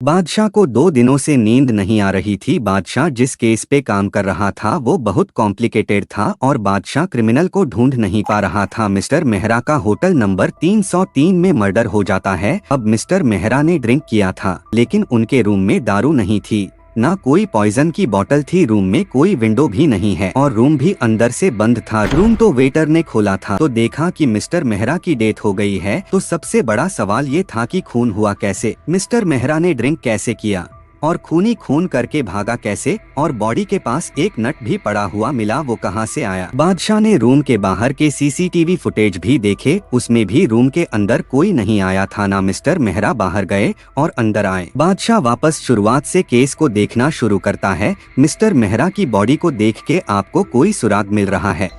बादशाह को 2 दिनों से नींद नहीं आ रही थी। बादशाह जिस केस पे काम कर रहा था वो बहुत कॉम्प्लिकेटेड था और बादशाह क्रिमिनल को ढूंढ नहीं पा रहा था। मिस्टर मेहरा का होटल नंबर 303 में मर्डर हो जाता है। अब मिस्टर मेहरा ने ड्रिंक किया था लेकिन उनके रूम में दारू नहीं थी, ना कोई पॉइजन की बोतल थी। रूम में कोई विंडो भी नहीं है और रूम भी अंदर से बंद था। रूम तो वेटर ने खोला था तो देखा कि मिस्टर मेहरा की डेथ हो गई है। तो सबसे बड़ा सवाल ये था कि खून हुआ कैसे, मिस्टर मेहरा ने ड्रिंक कैसे किया और खूनी खून करके भागा कैसे, और बॉडी के पास एक नट भी पड़ा हुआ मिला, वो कहां से आया। बादशाह ने रूम के बाहर के सीसीटीवी फुटेज भी देखे, उसमें भी रूम के अंदर कोई नहीं आया था, ना मिस्टर मेहरा बाहर गए और अंदर आए। बादशाह वापस शुरुआत से केस को देखना शुरू करता है। मिस्टर मेहरा की बॉडी को देख के आपको कोई सुराग मिल रहा है।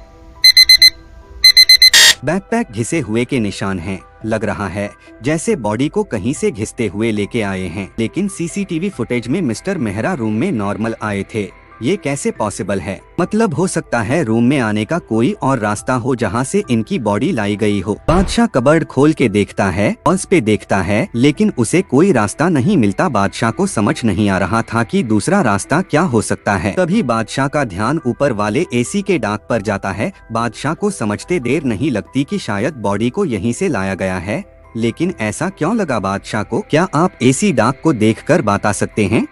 बैकपैक घिसे हुए के निशान हैं। लग रहा है जैसे बॉडी को कहीं से घिसते हुए लेके आए हैं, लेकिन सीसीटीवी फुटेज में मिस्टर मेहरा रूम में नॉर्मल आए थे। ये कैसे पॉसिबल है? मतलब हो सकता है रूम में आने का कोई और रास्ता हो जहां से इनकी बॉडी लाई गई हो। बादशाह कबर्ड खोल के देखता है, वॉल्स पे देखता है, लेकिन उसे कोई रास्ता नहीं मिलता। बादशाह को समझ नहीं आ रहा था कि दूसरा रास्ता क्या हो सकता है। तभी बादशाह का ध्यान ऊपर वाले एसी के डाक पर जाता है। बादशाह को समझते देर नहीं लगती कि शायद बॉडी को यहीं से लाया गया है, लेकिन ऐसा क्यों लगा बादशाह को? क्या आप एसी डाक को देखकर बता सकते हैं?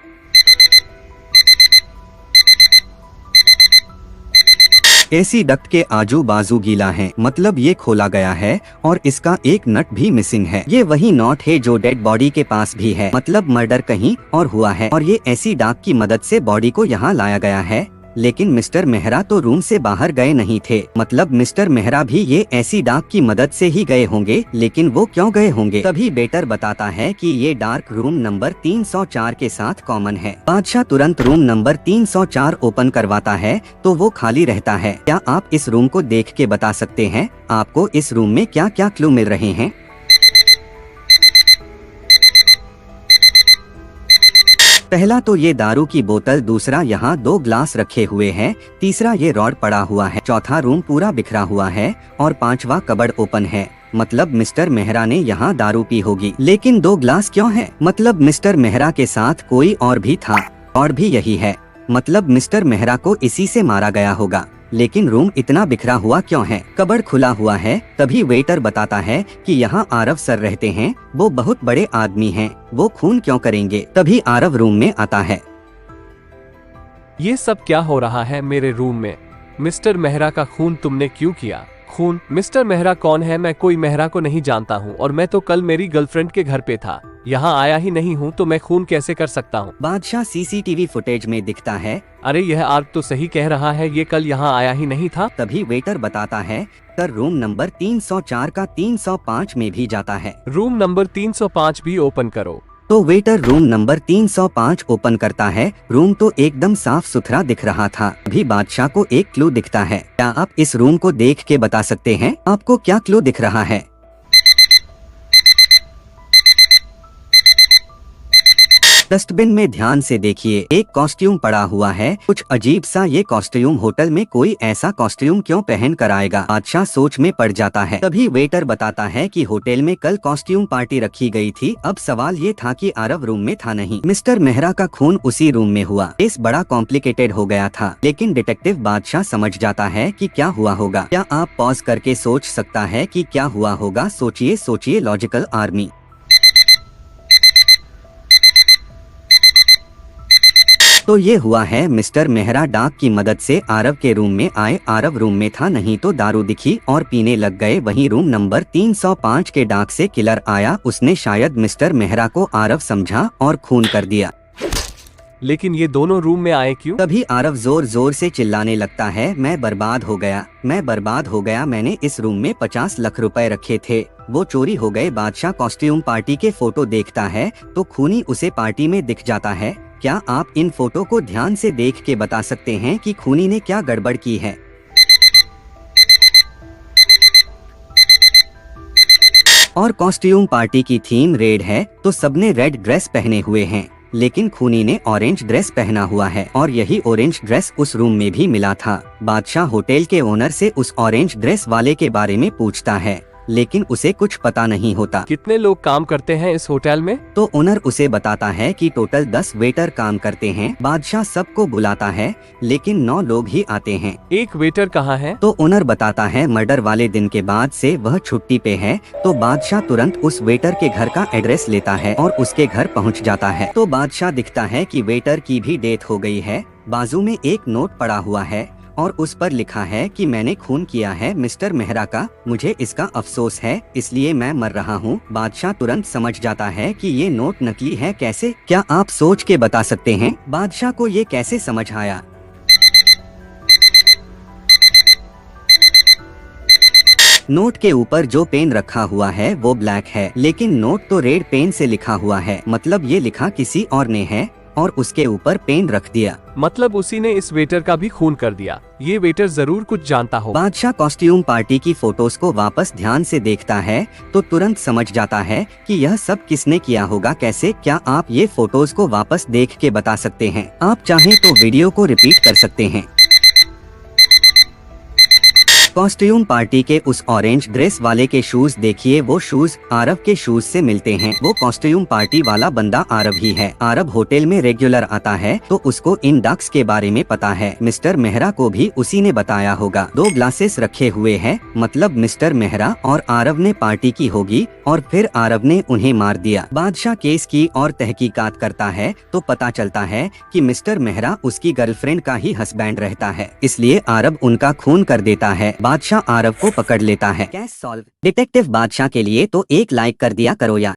एसी डक्ट के आजू बाजू गीला है, मतलब ये खोला गया है और इसका एक नट भी मिसिंग है। ये वही नॉट है जो डेड बॉडी के पास भी है, मतलब मर्डर कहीं और हुआ है और ये एसी डाक की मदद से बॉडी को यहाँ लाया गया है। लेकिन मिस्टर मेहरा तो रूम से बाहर गए नहीं थे, मतलब मिस्टर मेहरा भी ये एसी डाक की मदद से ही गए होंगे, लेकिन वो क्यों गए होंगे? तभी बेटर बताता है कि ये डार्क रूम नंबर 304 के साथ कॉमन है। बादशाह तुरंत रूम नंबर 304 ओपन करवाता है तो वो खाली रहता है। क्या आप इस रूम को देख के बता सकते हैं आपको इस रूम में क्या क्या क्लू मिल रहे हैं? पहला तो ये दारू की बोतल, दूसरा यहाँ 2 ग्लास रखे हुए हैं, तीसरा ये रॉड पड़ा हुआ है, चौथा रूम पूरा बिखरा हुआ है और 5वां कबर्ड ओपन है। मतलब मिस्टर मेहरा ने यहाँ दारू पी होगी। लेकिन 2 ग्लास क्यों है? मतलब मिस्टर मेहरा के साथ कोई और भी था और भी यही है, मतलब मिस्टर मेहरा को इसी से मारा गया होगा। लेकिन रूम इतना बिखरा हुआ क्यों है? कबर्ड खुला हुआ है। तभी वेटर बताता है कि यहाँ आरव सर रहते हैं, वो बहुत बड़े आदमी हैं, वो खून क्यों करेंगे? तभी आरव रूम में आता है। ये सब क्या हो रहा है मेरे रूम में? मिस्टर मेहरा का खून तुमने क्यों किया? खून? मिस्टर मेहरा कौन है? मैं कोई मेहरा को नहीं जानता हूँ और मैं तो कल मेरी गर्लफ्रेंड के घर पे था, यहाँ आया ही नहीं हूँ, तो मैं खून कैसे कर सकता हूँ? बादशाह सीसीटीवी फुटेज में दिखता है। अरे यह आर्क तो सही कह रहा है, ये कल यहाँ आया ही नहीं था। तभी वेटर बताता है सर रूम नंबर 304 का 305 में भी जाता है। रूम नंबर 305 भी ओपन करो। तो वेटर रूम नंबर 305 ओपन करता है। रूम तो एकदम साफ सुथरा दिख रहा था। अभी बादशाह को एक क्लू दिखता है। क्या आप इस रूम को देख के बता सकते हैं आपको क्या क्लू दिख रहा है? डस्टबिन में ध्यान से देखिए, एक कॉस्ट्यूम पड़ा हुआ है, कुछ अजीब सा ये कॉस्ट्यूम। होटल में कोई ऐसा कॉस्ट्यूम क्यों पहन कर आएगा? बादशाह सोच में पड़ जाता है। तभी वेटर बताता है कि होटल में कल कॉस्ट्यूम पार्टी रखी गई थी। अब सवाल ये था कि आरव रूम में था नहीं, मिस्टर मेहरा का खून उसी रूम में हुआ। केस बड़ा कॉम्प्लिकेटेड हो गया था, लेकिन डिटेक्टिव बादशाह समझ जाता है कि क्या हुआ होगा। क्या आप पॉज करके सोच सकता है कि क्या हुआ होगा? सोचिए सोचिए लॉजिकल आर्मी। तो ये हुआ है मिस्टर मेहरा डाक की मदद से आरव के रूम में आए। आरव रूम में था नहीं तो दारू दिखी और पीने लग गए। वहीं रूम नंबर 305 के डाक से किलर आया, उसने शायद मिस्टर मेहरा को आरव समझा और खून कर दिया। लेकिन ये दोनों रूम में आए क्यों? तभी आरव जोर जोर से चिल्लाने लगता है, मैं बर्बाद हो गया, मैं बर्बाद हो गया, मैंने इस रूम में 50 लाख रुपए रखे थे, वो चोरी हो गए। बादशाह कॉस्ट्यूम पार्टी के फोटो देखता है तो खूनी उसे पार्टी में दिख जाता है। क्या आप इन फोटो को ध्यान से देख के बता सकते हैं कि खूनी ने क्या गड़बड़ की है? और कॉस्ट्यूम पार्टी की थीम रेड है तो सबने रेड ड्रेस पहने हुए हैं, लेकिन खूनी ने ऑरेंज ड्रेस पहना हुआ है और यही ऑरेंज ड्रेस उस रूम में भी मिला था। बादशाह होटल के ओनर से उस ऑरेंज ड्रेस वाले के बारे में पूछता है। लेकिन उसे कुछ पता नहीं होता। कितने लोग काम करते हैं इस होटल में? तो ओनर उसे बताता है कि टोटल 10 वेटर काम करते हैं। बादशाह सबको बुलाता है लेकिन 9 लोग ही आते हैं। एक वेटर कहाँ है? तो ओनर बताता है मर्डर वाले दिन के बाद से वह छुट्टी पे है। तो बादशाह तुरंत उस वेटर के घर का एड्रेस लेता है और उसके घर पहुंच जाता है। तो बादशाह दिखता है कि वेटर की भी डेथ हो गई है। बाजू में एक नोट पड़ा हुआ है और उस पर लिखा है कि मैंने खून किया है मिस्टर मेहरा का, मुझे इसका अफसोस है, इसलिए मैं मर रहा हूँ। बादशाह तुरंत समझ जाता है कि ये नोट नकली है। कैसे? क्या आप सोच के बता सकते हैं बादशाह को ये कैसे समझ आया? नोट के ऊपर जो पेन रखा हुआ है वो ब्लैक है, लेकिन नोट तो रेड पेन से लिखा हुआ है। मतलब ये लिखा किसी और ने है और उसके ऊपर पेन रख दिया। मतलब उसी ने इस वेटर का भी खून कर दिया। ये वेटर जरूर कुछ जानता हो। बादशाह कॉस्ट्यूम पार्टी की फोटोज को वापस ध्यान से देखता है तो तुरंत समझ जाता है कि यह सब किसने किया होगा। कैसे? क्या आप ये फोटोज को वापस देख के बता सकते हैं? आप चाहें तो वीडियो को रिपीट कर सकते हैं। कॉस्ट्यूम पार्टी के उस ऑरेंज ड्रेस वाले के शूज देखिए, वो शूज आरव के शूज से मिलते हैं। वो कॉस्ट्यूम पार्टी वाला बंदा आरव ही है। आरव होटल में रेगुलर आता है तो उसको इन डक्स के बारे में पता है। मिस्टर मेहरा को भी उसी ने बताया होगा। 2 ग्लासेस रखे हुए हैं, मतलब मिस्टर मेहरा और आरव ने पार्टी की होगी और फिर आरव ने उन्हें मार दिया। बादशाह केस की और तहकीकात करता है तो पता चलता है कि मिस्टर मेहरा उसकी गर्लफ्रेंड का ही हस्बैंड रहता है, इसलिए आरव उनका खून कर देता है। बादशाह आरव को पकड़ लेता है। Case solve. डिटेक्टिव बादशाह के लिए तो एक लाइक कर दिया करो यार।